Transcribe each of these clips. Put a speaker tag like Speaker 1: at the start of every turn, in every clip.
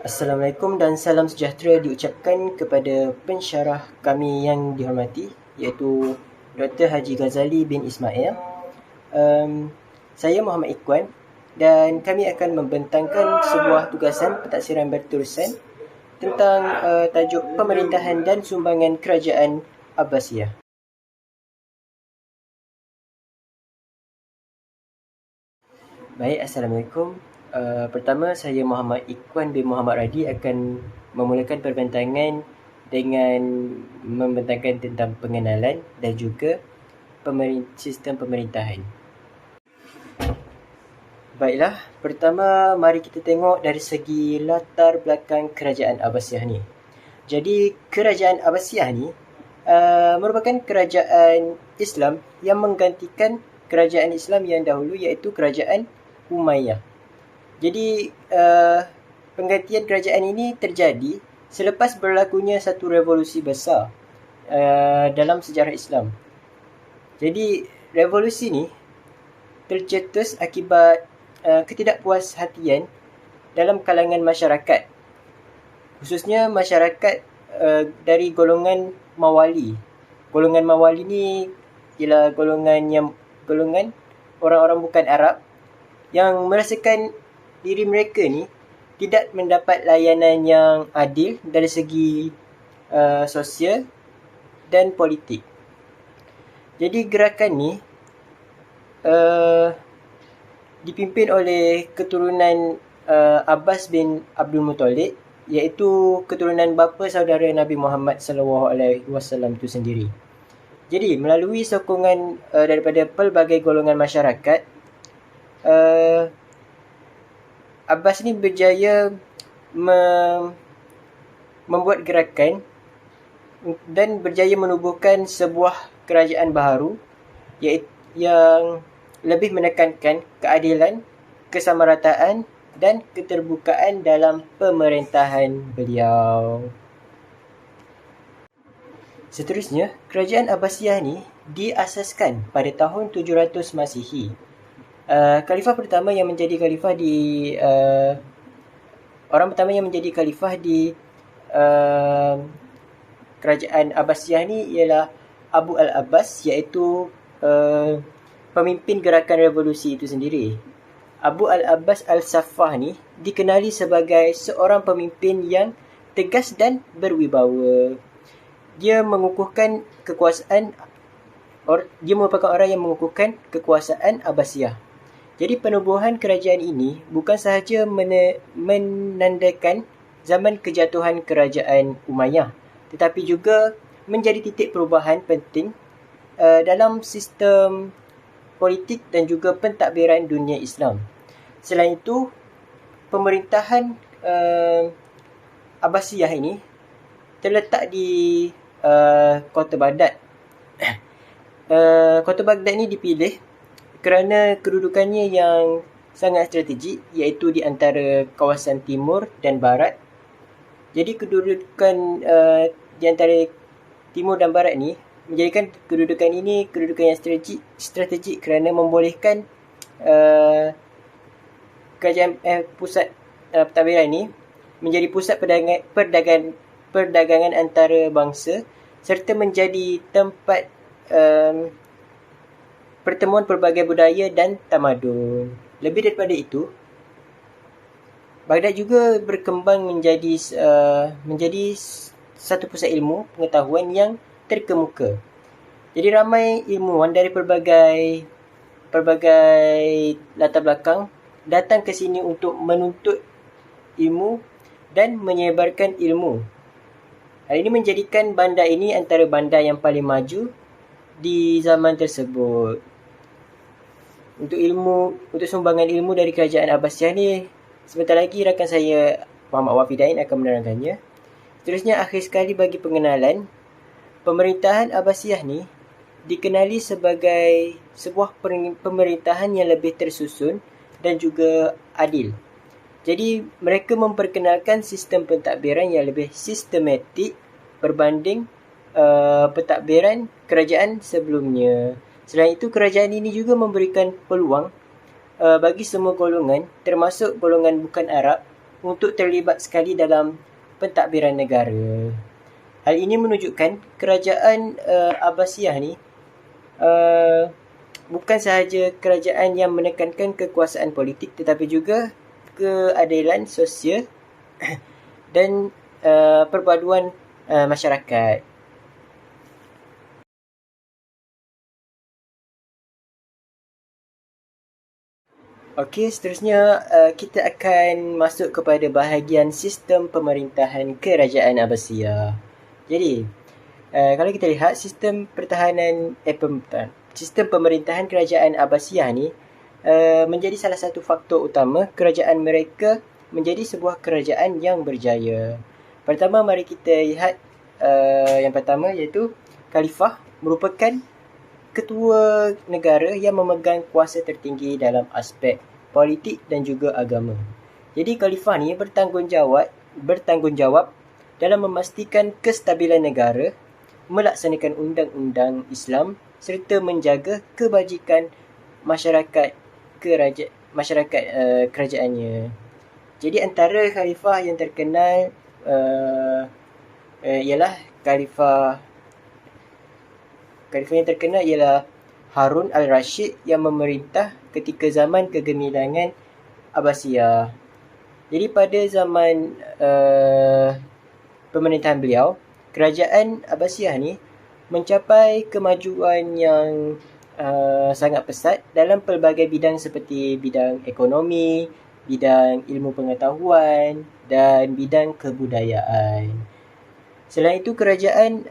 Speaker 1: Assalamualaikum dan salam sejahtera diucapkan kepada pensyarah kami yang dihormati, iaitu Dr. Haji Ghazali bin Ismail. Saya Muhammad Ikwan dan kami akan membentangkan sebuah tugasan pentadsiran berterusan tentang tajuk pemerintahan dan sumbangan kerajaan Abbasiyah. Baik, Assalamualaikum. Pertama, saya Muhammad Ikwan bin Muhammad Radi akan memulakan perbentangan dengan membentangkan tentang pengenalan dan juga sistem pemerintahan. Baiklah, pertama mari kita tengok dari segi latar belakang kerajaan Abbasiyah ni. Jadi, kerajaan Abbasiyah ni merupakan kerajaan Islam yang menggantikan kerajaan Islam yang dahulu, iaitu kerajaan Umayyah. Jadi, penggantian kerajaan ini terjadi selepas berlakunya satu revolusi besar dalam sejarah Islam. Jadi, revolusi ni tercetus akibat ketidakpuashatian dalam kalangan masyarakat, khususnya masyarakat dari golongan Mawali. Golongan Mawali ni ialah golongan orang-orang bukan Arab yang merasakan diri mereka ni tidak mendapat layanan yang adil dari segi sosial dan politik. Jadi gerakan ni dipimpin oleh keturunan Abbas bin Abdul Muttalib, iaitu keturunan bapa saudara Nabi Muhammad SAW itu sendiri. Jadi melalui sokongan daripada pelbagai golongan masyarakat, Abbas ni berjaya membuat gerakan dan berjaya menubuhkan sebuah kerajaan baharu yang lebih menekankan keadilan, kesamarataan dan keterbukaan dalam pemerintahan beliau. Seterusnya, kerajaan Abbasiyah ni diasaskan pada tahun 700 Masihi. Khalifah pertama yang menjadi khalifah di orang pertama yang menjadi khalifah di kerajaan Abbasiyah ni ialah Abu al-Abbas, iaitu pemimpin gerakan revolusi itu sendiri. Abu al-Abbas al-Saffah ni dikenali sebagai seorang pemimpin yang tegas dan berwibawa. Dia merupakan orang yang mengukuhkan kekuasaan Abbasiyah. Jadi penubuhan kerajaan ini bukan sahaja menandakan zaman kejatuhan kerajaan Umayyah, tetapi juga menjadi titik perubahan penting dalam sistem politik dan juga pentadbiran dunia Islam. Selain itu, pemerintahan Abbasiyah ini terletak di kota Baghdad. Kota Baghdad ni dipilih kerana kedudukannya yang sangat strategik, iaitu di antara kawasan timur dan barat. Jadi kedudukan di antara timur dan barat ni menjadikan kedudukan ini kedudukan yang strategik kerana membolehkan kerajaan pusat pentadbiran ini menjadi pusat perdagangan antara bangsa serta menjadi tempat pertemuan pelbagai budaya dan tamadun. Lebih daripada itu, Baghdad juga berkembang menjadi satu pusat ilmu pengetahuan yang terkemuka. Jadi ramai ilmuwan dari pelbagai latar belakang datang ke sini untuk menuntut ilmu dan menyebarkan ilmu. Hal ini menjadikan bandar ini antara bandar yang paling maju di zaman tersebut. Untuk sumbangan ilmu dari kerajaan Abbasiyah ni, sebentar lagi rakan saya Muhammad Wafidain akan menerangkannya. Seterusnya, akhir sekali bagi pengenalan, pemerintahan Abbasiyah ni dikenali sebagai sebuah pemerintahan yang lebih tersusun dan juga adil. Jadi mereka memperkenalkan sistem pentadbiran yang lebih sistematik berbanding pentadbiran kerajaan sebelumnya. Selain itu, kerajaan ini juga memberikan peluang bagi semua golongan, termasuk golongan bukan Arab, untuk terlibat sekali dalam pentadbiran negara. Hal ini menunjukkan kerajaan Abbasiyah ni bukan sahaja kerajaan yang menekankan kekuasaan politik, tetapi juga keadilan sosial dan perpaduan masyarakat. Okey, seterusnya kita akan masuk kepada bahagian sistem pemerintahan kerajaan Abbasiyah. Jadi, kalau kita lihat sistem sistem pemerintahan kerajaan Abbasiyah ni menjadi salah satu faktor utama kerajaan mereka menjadi sebuah kerajaan yang berjaya. Pertama, mari kita lihat yang pertama iaitu Khalifah merupakan ketua negara yang memegang kuasa tertinggi dalam aspek politik dan juga agama. Jadi Khalifah ni bertanggungjawab dalam memastikan kestabilan negara, melaksanakan undang-undang Islam serta menjaga kebajikan masyarakat kerajaannya. Jadi antara khalifah yang terkenal ialah khalifah yang terkenal ialah Harun al-Rashid yang memerintah ketika zaman kegemilangan Abbasiyah. Jadi pada zaman pemerintahan beliau, kerajaan Abbasiyah ni mencapai kemajuan yang sangat pesat dalam pelbagai bidang seperti bidang ekonomi, bidang ilmu pengetahuan dan bidang kebudayaan. Selain itu, kerajaan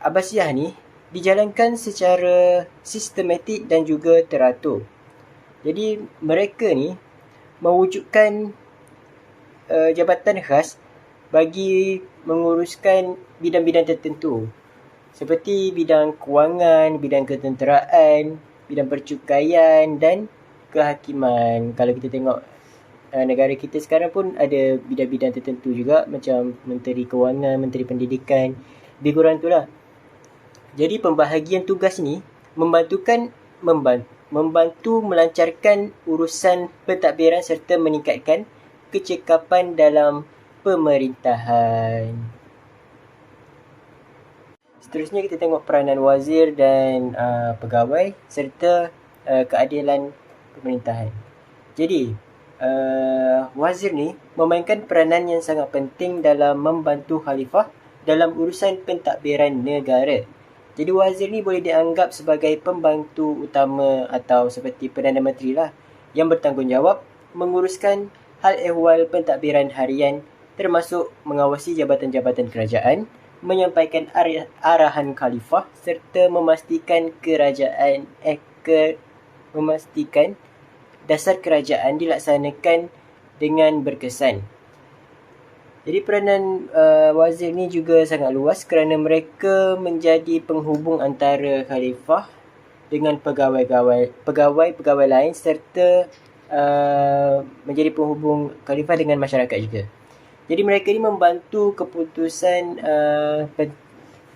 Speaker 1: Abbasiyah ni dijalankan secara sistematik dan juga teratur. Jadi mereka ni mewujudkan jabatan khas bagi menguruskan bidang-bidang tertentu seperti bidang kewangan, bidang ketenteraan, bidang percukaian dan kehakiman. Kalau kita tengok negara kita sekarang pun ada bidang-bidang tertentu juga macam Menteri Kewangan, Menteri Pendidikan, lebih kurang itulah. Jadi pembahagian tugas ni membantu melancarkan urusan pentadbiran serta meningkatkan kecekapan dalam pemerintahan. Seterusnya kita tengok peranan wazir dan pegawai serta keadilan pemerintahan. Jadi wazir ni memainkan peranan yang sangat penting dalam membantu khalifah dalam urusan pentadbiran negara. Jadi wazir ni boleh dianggap sebagai pembantu utama atau seperti Perdana Menteri lah yang bertanggungjawab menguruskan hal ehwal pentadbiran harian termasuk mengawasi jabatan-jabatan kerajaan, menyampaikan arahan khalifah serta memastikan memastikan dasar kerajaan dilaksanakan dengan berkesan. Jadi peranan wazir ni juga sangat luas kerana mereka menjadi penghubung antara khalifah dengan pegawai lain serta menjadi penghubung khalifah dengan masyarakat juga. Jadi mereka ni membantu keputusan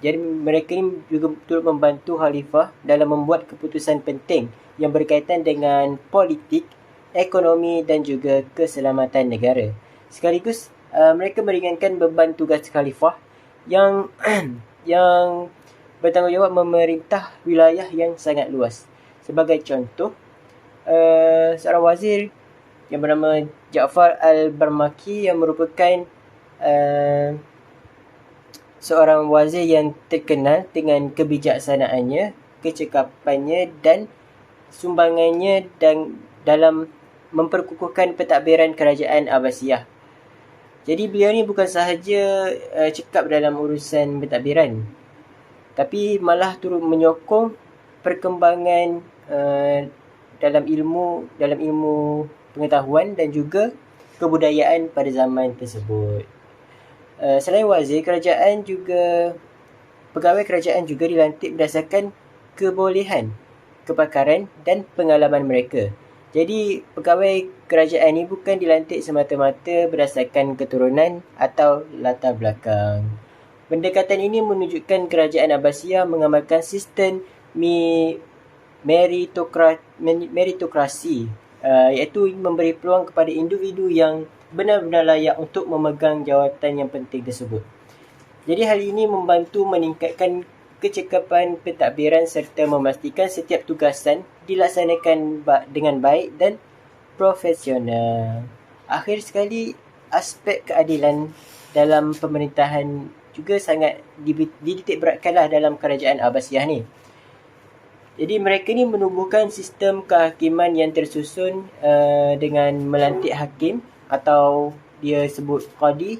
Speaker 1: jadi mereka ni juga turut membantu khalifah dalam membuat keputusan penting yang berkaitan dengan politik, ekonomi dan juga keselamatan negara. Sekaligus mereka meringankan beban tugas khalifah yang yang bertanggungjawab memerintah wilayah yang sangat luas. Sebagai contoh, seorang wazir yang bernama Ja'far al-Barmaki yang merupakan seorang wazir yang terkenal dengan kebijaksanaannya, kecekapannya dan sumbangannya dalam memperkukuhkan pentadbiran kerajaan Abbasiyah. Jadi beliau ni bukan sahaja cekap dalam urusan pentadbiran, tapi malah turut menyokong perkembangan dalam ilmu pengetahuan dan juga kebudayaan pada zaman tersebut. Selain wazir, pegawai kerajaan juga dilantik berdasarkan kebolehan, kepakaran dan pengalaman mereka. Jadi pegawai kerajaan ni bukan dilantik semata-mata berdasarkan keturunan atau latar belakang. Pendekatan ini menunjukkan kerajaan Abbasiyah mengamalkan sistem meritokrasi iaitu memberi peluang kepada individu yang benar-benar layak untuk memegang jawatan yang penting tersebut. Jadi hal ini membantu meningkatkan kecekapan pentadbiran serta memastikan setiap tugasan dilaksanakan dengan baik dan profesional. Akhir sekali, aspek keadilan dalam pemerintahan juga sangat dititik beratkanlah dalam kerajaan Abbasiyah ni. Jadi mereka ni menubuhkan sistem kehakiman yang tersusun dengan melantik hakim atau dia sebut qadi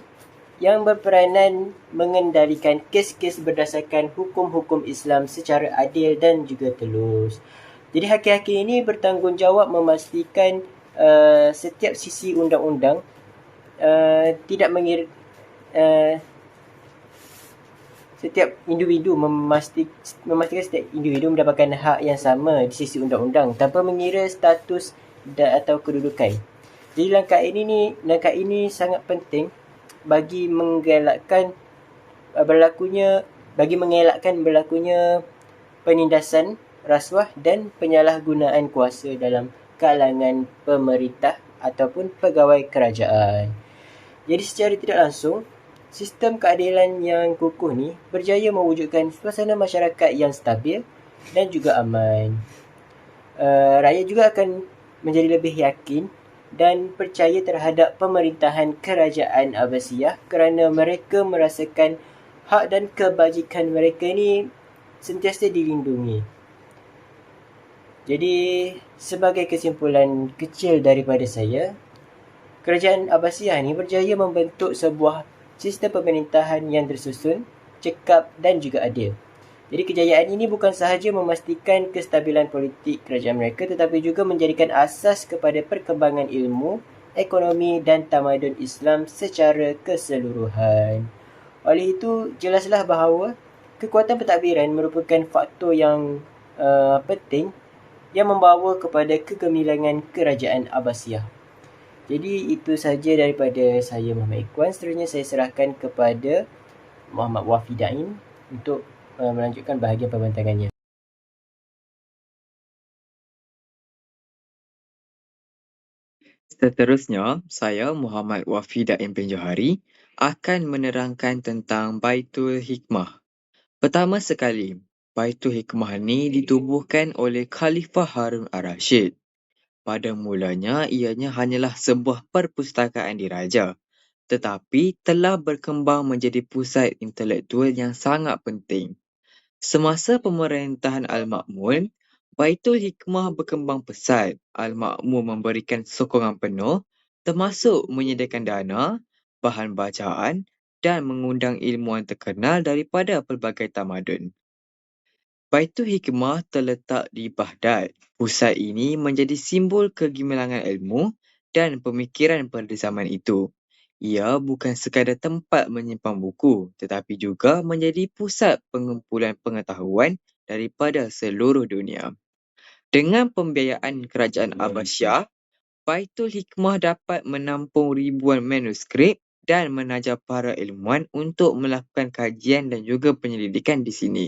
Speaker 1: yang berperanan mengendalikan kes-kes berdasarkan hukum-hukum Islam secara adil dan juga telus. Jadi hakim-hakim ini bertanggungjawab memastikan setiap sisi undang-undang tidak setiap individu memastikan setiap individu mendapatkan hak yang sama di sisi undang-undang tanpa mengira status atau kedudukan. Jadi langkah ini sangat penting bagi mengelakkan berlakunya penindasan, rasuah dan penyalahgunaan kuasa dalam kalangan pemerintah ataupun pegawai kerajaan. Jadi secara tidak langsung, sistem keadilan yang kukuh ni berjaya mewujudkan suasana masyarakat yang stabil dan juga aman. Rakyat juga akan menjadi lebih yakin dan percaya terhadap pemerintahan kerajaan Abbasiyah kerana mereka merasakan hak dan kebajikan mereka ni sentiasa dilindungi. Jadi sebagai kesimpulan kecil daripada saya, kerajaan Abbasiyah ni berjaya membentuk sebuah sistem pemerintahan yang tersusun, cekap dan juga adil. Jadi kejayaan ini bukan sahaja memastikan kestabilan politik kerajaan mereka tetapi juga menjadikan asas kepada perkembangan ilmu, ekonomi dan tamadun Islam secara keseluruhan. Oleh itu, jelaslah bahawa kekuatan pentadbiran merupakan faktor yang penting yang membawa kepada kegemilangan kerajaan Abbasiyah. Jadi itu saja daripada saya, Muhammad Ikhwan. Seterusnya saya serahkan kepada Muhammad Wafi Dain untuk melanjutkan bahagian pembentangannya.
Speaker 2: Seterusnya, saya Muhammad Wafi Daim bin Johari akan menerangkan tentang Baitul Hikmah. Pertama sekali, Baitul Hikmah ni ditubuhkan oleh Khalifah Harun ar-Rasyid. Pada mulanya, ianya hanyalah sebuah perpustakaan diraja, tetapi telah berkembang menjadi pusat intelektual yang sangat penting. Semasa pemerintahan Al-Ma'mun, Baitul Hikmah berkembang pesat. Al-Ma'mun memberikan sokongan penuh, termasuk menyediakan dana, bahan bacaan dan mengundang ilmuwan terkenal daripada pelbagai tamadun. Baitul Hikmah terletak di Baghdad. Pusat ini menjadi simbol kegemilangan ilmu dan pemikiran pada zaman itu. Ia bukan sekadar tempat menyimpan buku, tetapi juga menjadi pusat pengumpulan pengetahuan daripada seluruh dunia. Dengan pembiayaan kerajaan Abbasiyah, Baitul Hikmah dapat menampung ribuan manuskrip dan menajar para ilmuwan untuk melakukan kajian dan juga penyelidikan di sini.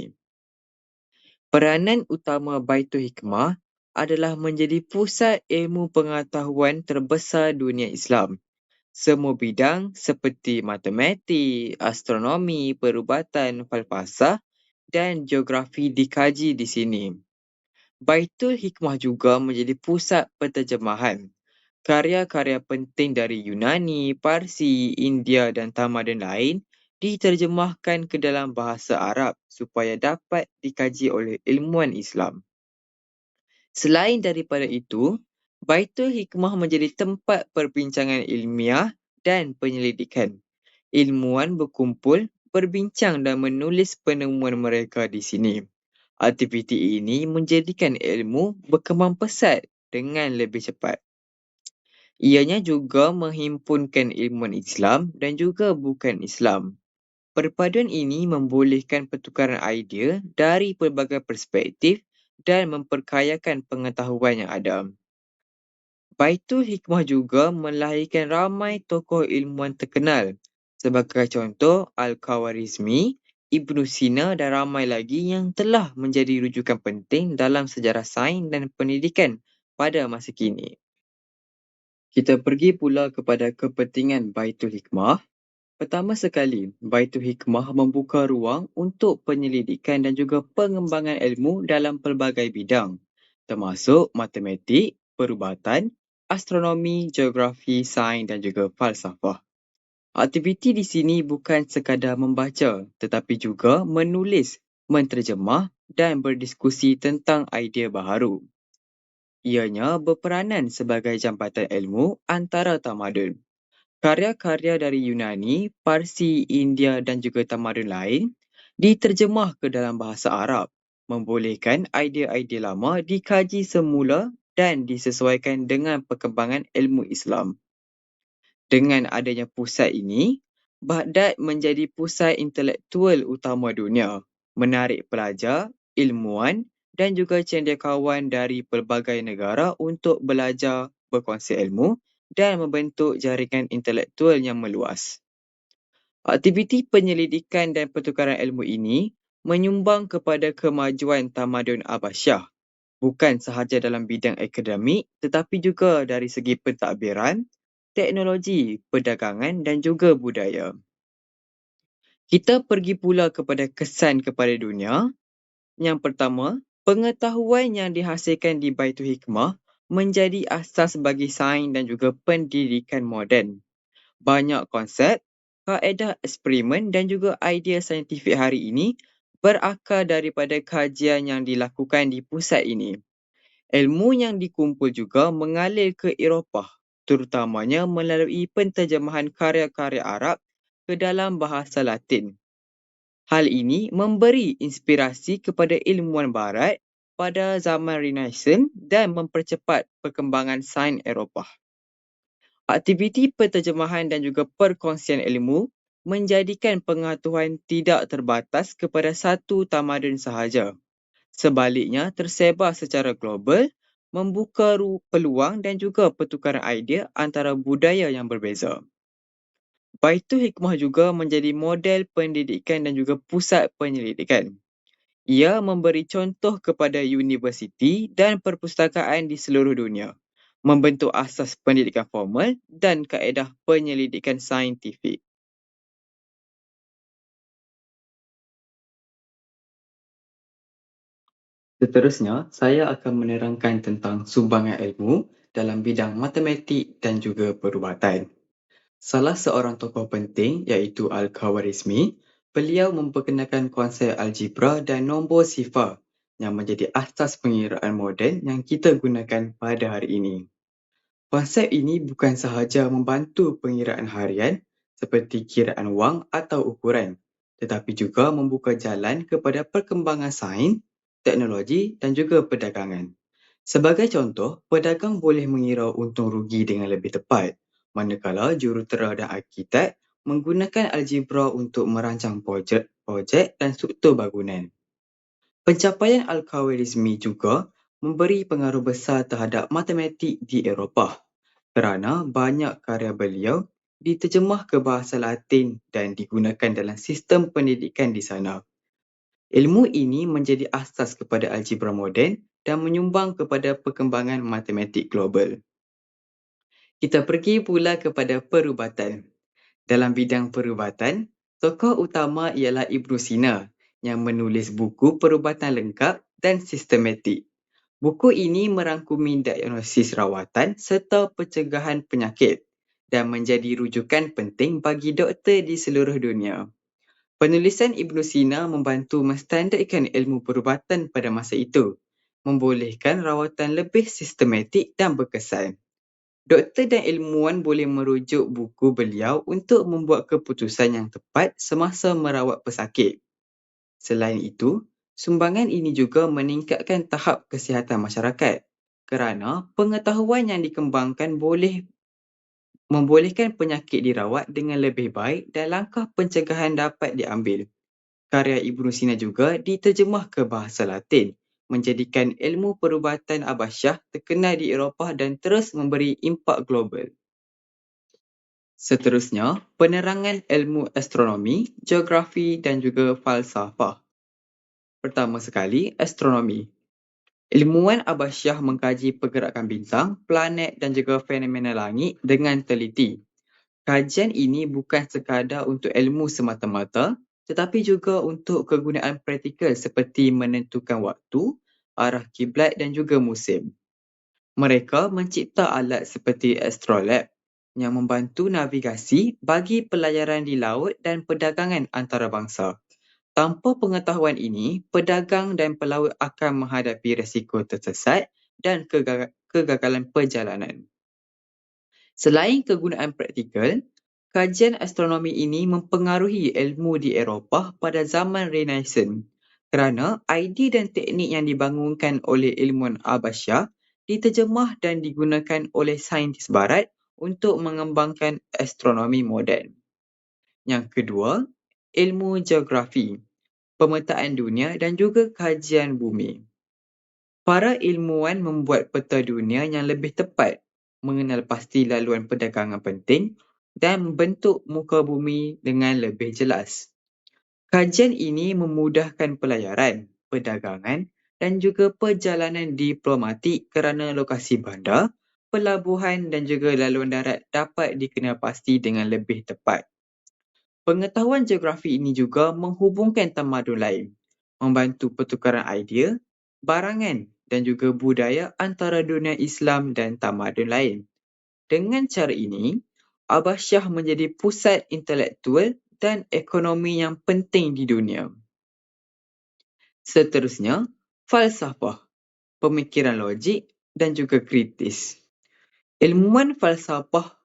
Speaker 2: Peranan utama Baitul Hikmah adalah menjadi pusat ilmu pengetahuan terbesar dunia Islam. Semua bidang seperti matematik, astronomi, perubatan, falsafah dan geografi dikaji di sini. Baitul Hikmah juga menjadi pusat penterjemahan. Karya-karya penting dari Yunani, Parsi, India dan tamadun lain diterjemahkan ke dalam bahasa Arab supaya dapat dikaji oleh ilmuwan Islam. Selain daripada itu, Baitul Hikmah menjadi tempat perbincangan ilmiah dan penyelidikan. Ilmuwan berkumpul, berbincang dan menulis penemuan mereka di sini. Aktiviti ini menjadikan ilmu berkembang pesat dengan lebih cepat. Ianya juga menghimpunkan ilmuwan Islam dan juga bukan Islam. Perpaduan ini membolehkan pertukaran idea dari pelbagai perspektif dan memperkayakan pengetahuan yang ada. Baitul Hikmah juga melahirkan ramai tokoh ilmuwan terkenal. Sebagai contoh, Al-Khawarizmi, Ibnu Sina dan ramai lagi yang telah menjadi rujukan penting dalam sejarah sains dan pendidikan pada masa kini. Kita pergi pula kepada kepentingan Baitul Hikmah. Pertama sekali, Baitul Hikmah membuka ruang untuk penyelidikan dan juga pengembangan ilmu dalam pelbagai bidang, termasuk matematik, perubatan, astronomi, geografi, sains dan juga falsafah. Aktiviti di sini bukan sekadar membaca, tetapi juga menulis, menterjemah dan berdiskusi tentang idea baharu. Ianya berperanan sebagai jambatan ilmu antara tamadun. Karya-karya dari Yunani, Parsi, India dan juga tamadun lain diterjemah ke dalam bahasa Arab, membolehkan idea-idea lama dikaji semula dan disesuaikan dengan perkembangan ilmu Islam. Dengan adanya pusat ini, Baghdad menjadi pusat intelektual utama dunia, menarik pelajar, ilmuwan dan juga cendekiawan dari pelbagai negara untuk belajar, berkongsi ilmu dan membentuk jaringan intelektual yang meluas. Aktiviti penyelidikan dan pertukaran ilmu ini menyumbang kepada kemajuan tamadun Abasyah, bukan sahaja dalam bidang akademik tetapi juga dari segi pentadbiran, teknologi, perdagangan dan juga budaya. Kita pergi pula kepada kesan kepada dunia. Yang pertama, pengetahuan yang dihasilkan di Baitul Hikmah menjadi asas bagi sains dan juga pendidikan moden. Banyak konsep, kaedah eksperimen dan juga idea saintifik hari ini berakar daripada kajian yang dilakukan di pusat ini. Ilmu yang dikumpul juga mengalir ke Eropah, terutamanya melalui penterjemahan karya-karya Arab ke dalam bahasa Latin. Hal ini memberi inspirasi kepada ilmuwan Barat pada zaman Renaissance dan mempercepat perkembangan sains Eropah. Aktiviti penterjemahan dan juga perkongsian ilmu menjadikan pengetahuan tidak terbatas kepada satu tamadun sahaja. Sebaliknya, tersebar secara global, membuka peluang dan juga pertukaran idea antara budaya yang berbeza. Baitul Hikmah juga menjadi model pendidikan dan juga pusat penyelidikan. Ia memberi contoh kepada universiti dan perpustakaan di seluruh dunia, membentuk asas pendidikan formal dan kaedah penyelidikan saintifik. Seterusnya, saya akan menerangkan tentang sumbangan ilmu dalam bidang matematik dan juga perubatan. Salah seorang tokoh penting iaitu Al-Khawarizmi, beliau memperkenalkan konsep algebra dan nombor sifar yang menjadi asas pengiraan moden yang kita gunakan pada hari ini. Konsep ini bukan sahaja membantu pengiraan harian seperti kiraan wang atau ukuran, tetapi juga membuka jalan kepada perkembangan sains, teknologi dan juga perdagangan. Sebagai contoh, pedagang boleh mengira untung rugi dengan lebih tepat, manakala jurutera dan arkitek menggunakan algebra untuk merancang projek dan struktur bangunan. Pencapaian Al-Khawarizmi juga memberi pengaruh besar terhadap matematik di Eropah kerana banyak karya beliau diterjemah ke bahasa Latin dan digunakan dalam sistem pendidikan di sana. Ilmu ini menjadi asas kepada algebra moden dan menyumbang kepada perkembangan matematik global. Kita pergi pula kepada perubatan. Dalam bidang perubatan, tokoh utama ialah Ibn Sina yang menulis buku perubatan lengkap dan sistematik. Buku ini merangkumi diagnosis rawatan serta pencegahan penyakit dan menjadi rujukan penting bagi doktor di seluruh dunia. Penulisan Ibn Sina membantu menstandarkan ilmu perubatan pada masa itu, membolehkan rawatan lebih sistematik dan berkesan. Doktor dan ilmuwan boleh merujuk buku beliau untuk membuat keputusan yang tepat semasa merawat pesakit. Selain itu, sumbangan ini juga meningkatkan tahap kesihatan masyarakat kerana pengetahuan yang dikembangkan boleh membolehkan penyakit dirawat dengan lebih baik dan langkah pencegahan dapat diambil. Karya Ibn Sina juga diterjemah ke bahasa Latin, menjadikan ilmu perubatan Abasyah terkenal di Eropah dan terus memberi impak global. Seterusnya, penerangan ilmu astronomi, geografi dan juga falsafah. Pertama sekali, astronomi. Ilmuwan Abbasiyah mengkaji pergerakan bintang, planet dan juga fenomena langit dengan teliti. Kajian ini bukan sekadar untuk ilmu semata-mata, tetapi juga untuk kegunaan praktikal seperti menentukan waktu, arah kiblat dan juga musim. Mereka mencipta alat seperti astrolab yang membantu navigasi bagi pelayaran di laut dan perdagangan antarabangsa. Tanpa pengetahuan ini, pedagang dan pelaut akan menghadapi risiko tersesat dan kegagalan perjalanan. Selain kegunaan praktikal, kajian astronomi ini mempengaruhi ilmu di Eropah pada zaman Renaissance kerana idea dan teknik yang dibangunkan oleh ilmuwan Abbasiyah diterjemah dan digunakan oleh saintis barat untuk mengembangkan astronomi moden. Yang kedua, ilmu geografi, pemetaan dunia dan juga kajian bumi. Para ilmuwan membuat peta dunia yang lebih tepat, mengenal pasti laluan perdagangan penting dan membentuk muka bumi dengan lebih jelas. Kajian ini memudahkan pelayaran, perdagangan dan juga perjalanan diplomatik kerana lokasi bandar, pelabuhan dan juga laluan darat dapat dikenal pasti dengan lebih tepat. Pengetahuan geografi ini juga menghubungkan tamadun lain, membantu pertukaran idea, barangan dan juga budaya antara dunia Islam dan tamadun lain. Dengan cara ini, Abbasiyah menjadi pusat intelektual dan ekonomi yang penting di dunia. Seterusnya, falsafah, pemikiran logik dan juga kritis. Ilmuwan falsafah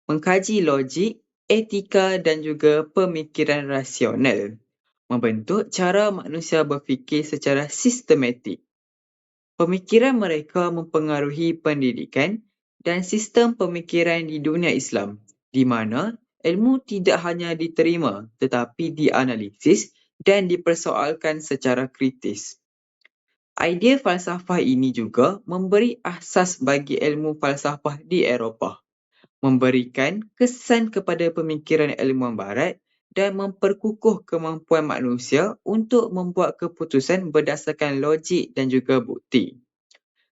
Speaker 2: mengkaji logik, etika dan juga pemikiran rasional, membentuk cara manusia berfikir secara sistematik. Pemikiran mereka mempengaruhi pendidikan dan sistem pemikiran di dunia Islam, di mana ilmu tidak hanya diterima tetapi dianalisis dan dipersoalkan secara kritis. Idea falsafah ini juga memberi asas bagi ilmu falsafah di Eropah, memberikan kesan kepada pemikiran ilmuwan barat dan memperkukuh kemampuan manusia untuk membuat keputusan berdasarkan logik dan juga bukti.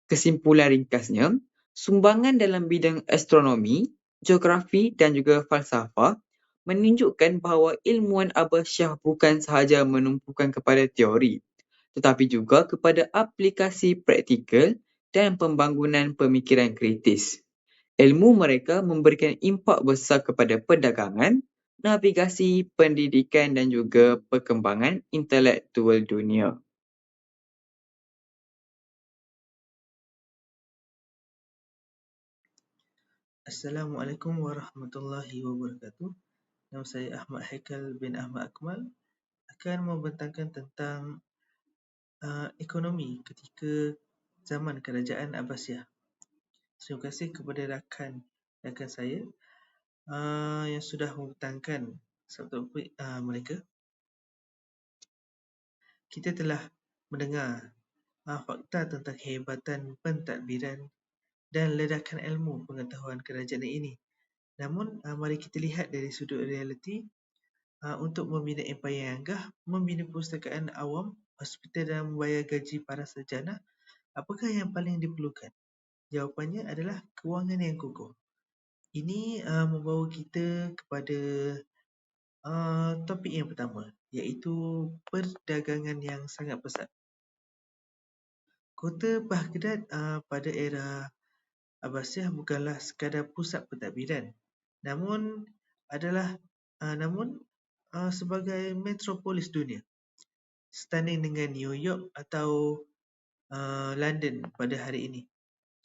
Speaker 2: Kesimpulan ringkasnya, sumbangan dalam bidang astronomi, geografi dan juga falsafah menunjukkan bahawa ilmuwan Abbasiyah bukan sahaja menumpukan kepada teori, tetapi juga kepada aplikasi praktikal dan pembangunan pemikiran kritis. Ilmu mereka memberikan impak besar kepada perdagangan, navigasi, pendidikan dan juga perkembangan intelektual dunia.
Speaker 3: Assalamualaikum warahmatullahi wabarakatuh. Nama saya Ahmad Haikal bin Ahmad Akmal akan membentangkan tentang ekonomi ketika zaman kerajaan Abbasiyah. Terima kasih kepada rakan saya yang sudah membentangkan subtopik mereka. Kita telah mendengar fakta tentang kehebatan pentadbiran dan ledakan ilmu pengetahuan kerajaan ini. Namun, mari kita lihat dari sudut realiti untuk membina empayar yang gagah, membina perpustakaan awam, hospital dan membayar gaji para sarjana, apakah yang paling diperlukan? Jawapannya adalah kewangan yang kukuh. Ini membawa kita kepada topik yang pertama, iaitu perdagangan yang sangat pesat. Kota Baghdad pada era Abbasiyah bukanlah sekadar pusat pentadbiran, namun sebagai metropolis dunia, setanding dengan New York atau London pada hari ini.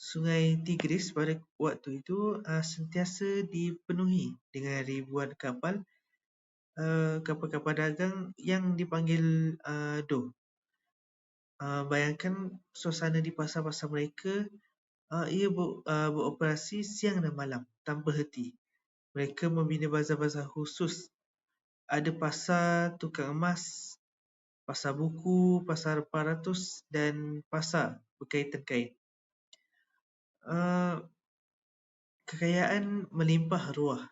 Speaker 3: Sungai Tigris pada waktu itu sentiasa dipenuhi dengan ribuan kapal-kapal dagang yang dipanggil Doh. Bayangkan suasana di pasar-pasar mereka. Ia beroperasi siang dan malam tanpa henti. Mereka membina bazar-bazar khusus. Ada pasar tukang emas, pasar buku, pasar 400 dan pasar berkaitan kain. Kekayaan melimpah ruah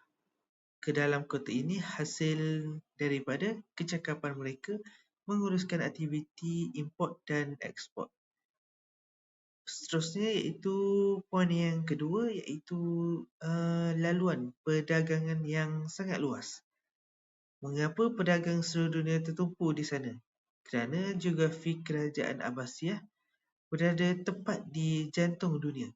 Speaker 3: ke dalam kota ini hasil daripada kecakapan mereka menguruskan aktiviti import dan ekspor. Seterusnya iaitu poin yang kedua, iaitu laluan perdagangan yang sangat luas. Mengapa pedagang seluruh dunia tertumpu di sana? Kerana geografi kerajaan Abbasiyah berada tepat di jantung dunia.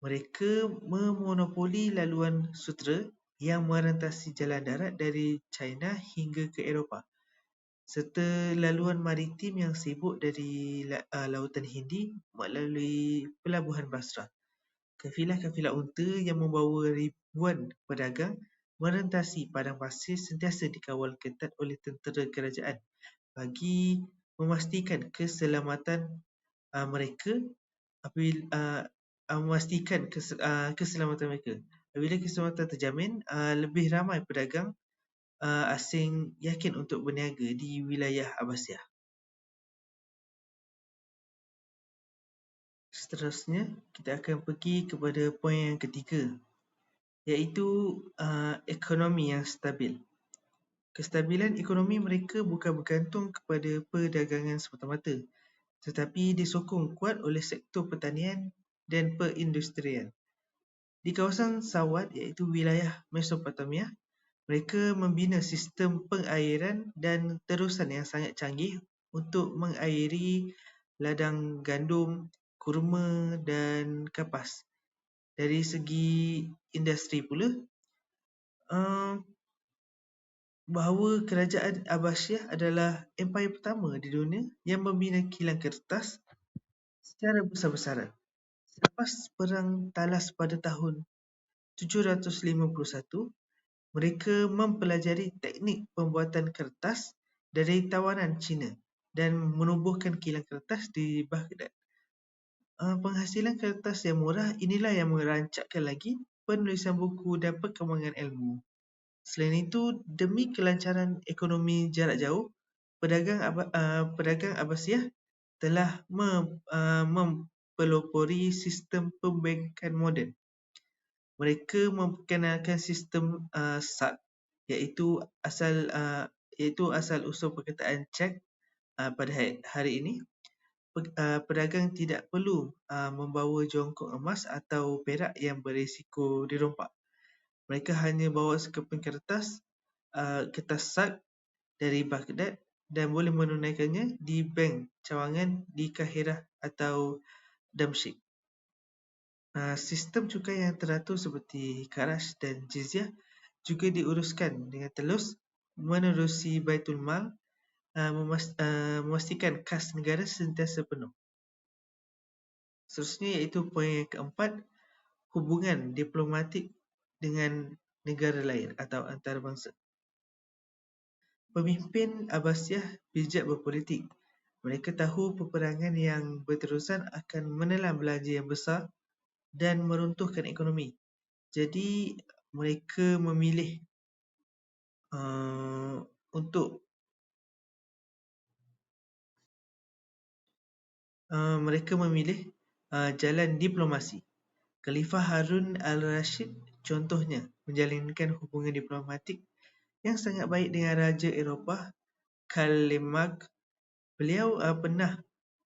Speaker 3: Mereka memonopoli laluan sutera yang merentasi jalan darat dari China hingga ke Eropah, serta laluan maritim yang sibuk dari Lautan Hindi melalui Pelabuhan Basrah. Kafilah-kafilah unta yang membawa ribuan pedagang merentasi padang pasir sentiasa dikawal ketat oleh tentera kerajaan bagi memastikan keselamatan mereka apabila keselamatan mereka. Apabila keselamatan terjamin, lebih ramai pedagang asing yakin untuk berniaga di wilayah Abbasiyah. Seterusnya, kita akan pergi kepada poin yang ketiga, iaitu ekonomi yang stabil. Kestabilan ekonomi mereka bukan bergantung kepada perdagangan semata-mata, tetapi disokong kuat oleh sektor pertanian dan perindustrian. Di kawasan Sawat, iaitu wilayah Mesopotamia, mereka membina sistem pengairan dan terusan yang sangat canggih untuk mengairi ladang gandum, kurma dan kapas. Dari segi industri pula, bahawa kerajaan Abbasiyah adalah empayar pertama di dunia yang membina kilang kertas secara besar-besaran. Selepas Perang Talas pada tahun 751, mereka mempelajari teknik pembuatan kertas dari tawanan Cina dan menubuhkan kilang kertas di Baghdad. Penghasilan kertas yang murah inilah yang merancakkan lagi penulisan buku dan perkembangan ilmu. Selain itu, demi kelancaran ekonomi jarak jauh, pedagang Abbasiyah telah mempelopori sistem pembankan moden. Mereka memperkenalkan sistem SAC, iaitu asal usul perkataan cek pada hari ini. Pedagang tidak perlu membawa jongkok emas atau perak yang berisiko dirompak. Mereka hanya bawa sekeping kertas SAC dari Baghdad dan boleh menunaikannya di bank cawangan di Kahirah atau Damsyik. Sistem cukai yang teratur seperti kharaj dan jizyah juga diuruskan dengan telus menerusi Baitul Mal, memastikan kas negara sentiasa penuh. Seterusnya iaitu poin yang keempat, hubungan diplomatik dengan negara lain atau antarabangsa. Pemimpin Abbasiyah bijak berpolitik. Mereka tahu peperangan yang berterusan akan menelan belanja yang besar dan meruntuhkan ekonomi. Jadi mereka memilih jalan diplomasi. Khalifah Harun al-Rashid contohnya menjalinkan hubungan diplomatik yang sangat baik dengan Raja Eropah Karl Marx. Beliau pernah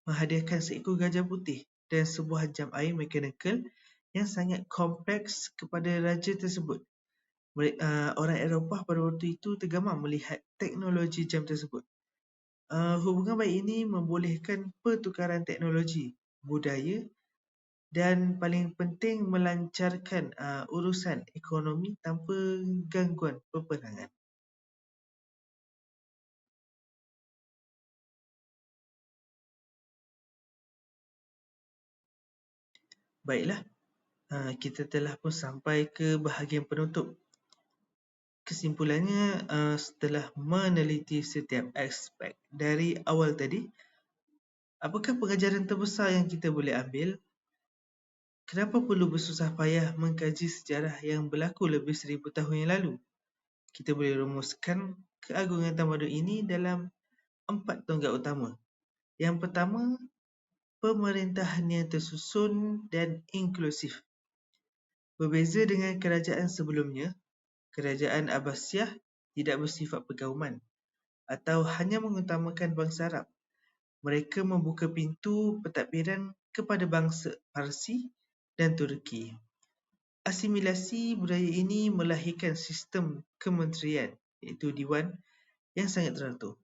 Speaker 3: menghadiahkan seekor gajah putih dan sebuah jam air mekanikal yang sangat kompleks kepada raja tersebut. Orang Eropah pada waktu itu tergamam melihat teknologi jam tersebut. Hubungan baik ini membolehkan pertukaran teknologi, budaya dan paling penting melancarkan urusan ekonomi tanpa gangguan peperangan. Baiklah, kita telah pun sampai ke bahagian penutup. Kesimpulannya, setelah meneliti setiap aspek dari awal tadi, apakah pengajaran terbesar yang kita boleh ambil? Kenapa perlu bersusah payah mengkaji sejarah yang berlaku lebih 1000 tahun yang lalu? Kita boleh rumuskan keagungan tamadun ini dalam 4 tonggak utama. Yang pertama, pemerintahan yang tersusun dan inklusif. Berbeza dengan kerajaan sebelumnya, kerajaan Abbasiyah tidak bersifat pergauman. atau hanya mengutamakan bangsa Arab. Mereka membuka pintu pentadbiran kepada bangsa Parsi dan Turki. Asimilasi budaya ini melahirkan sistem kementerian iaitu Diwan yang sangat teratur,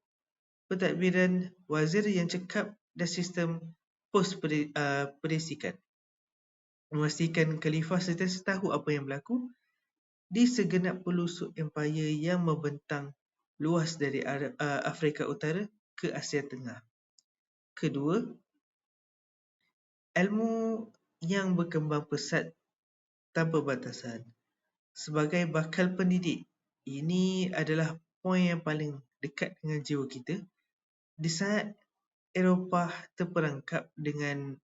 Speaker 3: pentadbiran wazir yang cekap dan sistem pos-perisikan, memastikan khalifah sentiasa tahu apa yang berlaku di segenap pelosok empayar yang membentang luas dari Afrika Utara ke Asia Tengah. Kedua, ilmu yang berkembang pesat tanpa batasan. Sebagai bakal pendidik, ini adalah poin yang paling dekat dengan jiwa kita. Di saat Eropah terperangkap dengan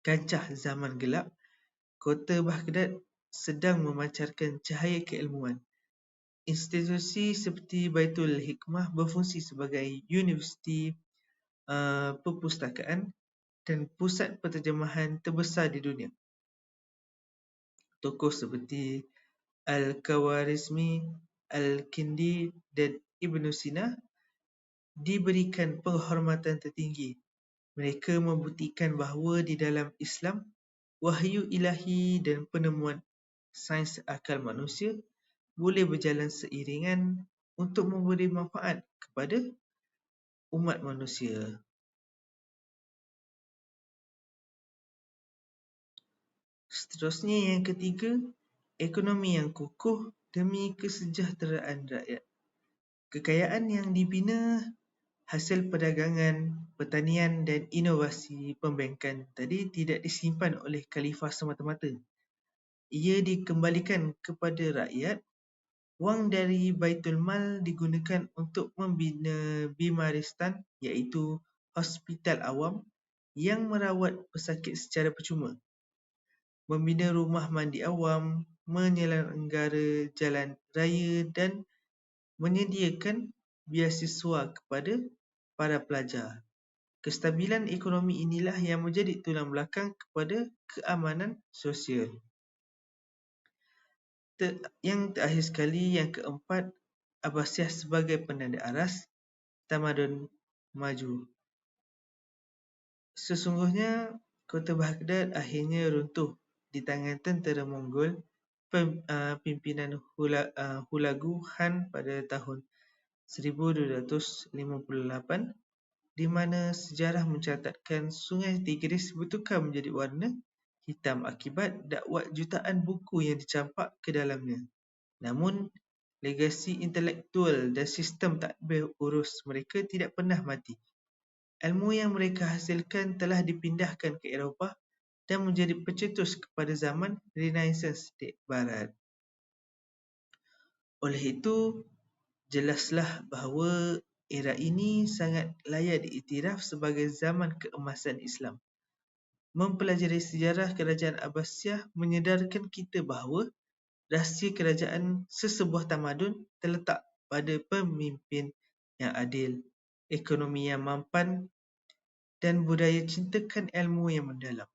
Speaker 3: kancah zaman gelap, kota Baghdad sedang memancarkan cahaya keilmuan. Institusi seperti Baitul Hikmah berfungsi sebagai universiti, perpustakaan dan pusat penterjemahan terbesar di dunia. Tokoh seperti Al-Khawarizmi, Al-Kindi dan Ibn Sina diberikan penghormatan tertinggi. Mereka membuktikan bahawa di dalam Islam, wahyu ilahi dan penemuan sains akal manusia boleh berjalan seiringan untuk memberi manfaat kepada umat manusia. Seterusnya, yang ketiga, ekonomi yang kukuh demi kesejahteraan rakyat. Kekayaan yang dibina hasil perdagangan, pertanian dan inovasi pembankan tadi tidak disimpan oleh khalifah semata-mata. Ia dikembalikan kepada rakyat. Wang dari Baitul Mal digunakan untuk membina bimaristan iaitu hospital awam yang merawat pesakit secara percuma, membina rumah mandi awam, menyelenggara jalan raya dan menyediakan beasiswa kepada para pelajar. Kestabilan ekonomi inilah yang menjadi tulang belakang kepada keamanan sosial. Yang terakhir sekali, yang keempat, Abbasiyah sebagai penanda aras tamadun maju. Sesungguhnya, kota Baghdad akhirnya runtuh di tangan tentera Mongol pimpinan Hulagu Khan pada tahun 1258, di mana sejarah mencatatkan sungai Tigris bertukar menjadi warna hitam akibat dakwat jutaan buku yang dicampak ke dalamnya. Namun, legasi intelektual dan sistem tadbir urus mereka tidak pernah mati. Ilmu yang mereka hasilkan telah dipindahkan ke Eropah dan menjadi pencetus kepada zaman Renaissance di Barat. Oleh itu, jelaslah bahawa era ini sangat layak diiktiraf sebagai zaman keemasan Islam. Mempelajari sejarah kerajaan Abbasiyah menyedarkan kita bahawa rahsia kerajaan sesebuah tamadun terletak pada pemimpin yang adil, ekonomi yang mampan dan budaya cintakan ilmu yang mendalam.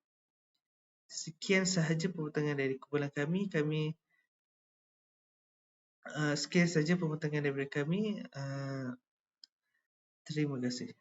Speaker 3: Sekian sahaja pembentangan dari kumpulan kami. Sekian saja pembentangan daripada kami. Terima kasih.